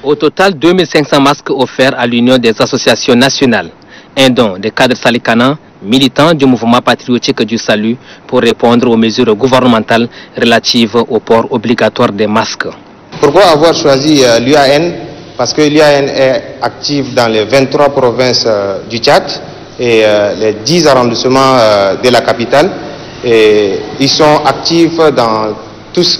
Au total, 2500 masques offerts à l'Union des associations nationales. Un don de Kadr Salikanan, militant du mouvement patriotique du salut, pour répondre aux mesures gouvernementales relatives au port obligatoire des masques. Pourquoi avoir choisi l'UAN? Parce que l'UAN est active dans les 23 provinces du Tchad et les 10 arrondissements de la capitale. Et ils sont actifs dans tout ce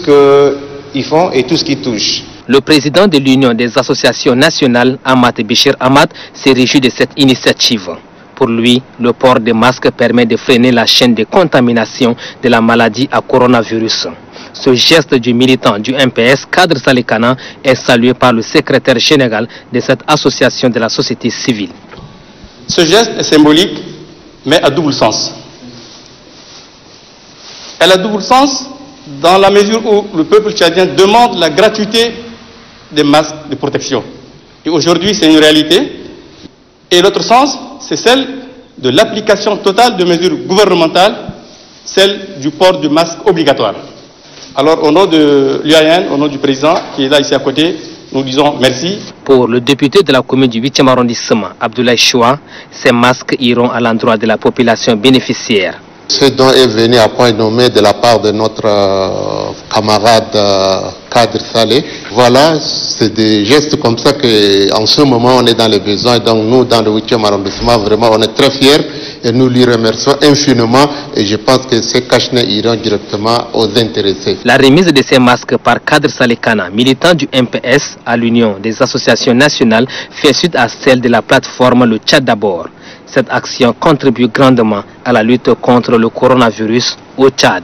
qu'ils font et tout ce qu'ils touchent. Le président de l'Union des associations nationales, Ahmad Bichir Ahmad, s'est réjoui de cette initiative. Pour lui, le port des masques permet de freiner la chaîne de contamination de la maladie à coronavirus. Ce geste du militant du MPS, Kadr Salikanan, est salué par le secrétaire général de cette association de la société civile. Ce geste est symbolique, mais à double sens. Elle a double sens dans la mesure où le peuple tchadien demande la gratuité des masques de protection. Et aujourd'hui, c'est une réalité. Et l'autre sens, c'est celle de l'application totale de mesures gouvernementales, celle du port du masque obligatoire. Alors, au nom de l'UAN, au nom du président qui est là ici à côté, nous disons merci. Pour le député de la commune du 8e arrondissement, Abdoulaye Choua, ces masques iront à l'endroit de la population bénéficiaire. Ce dont est venu à point nommé de la part de notre camarade Kadr Saleh. Voilà, c'est des gestes comme ça qu'en ce moment on est dans les besoins. Donc nous, dans le 8e arrondissement, vraiment on est très fiers et nous lui remercions infiniment. Et je pense que ces cache-nez iront directement aux intéressés. La remise de ces masques par Kadr Salikanan, militant du MPS à l'Union des associations nationales, fait suite à celle de la plateforme Le Tchad d'abord. Cette action contribue grandement à la lutte contre le coronavirus au Tchad.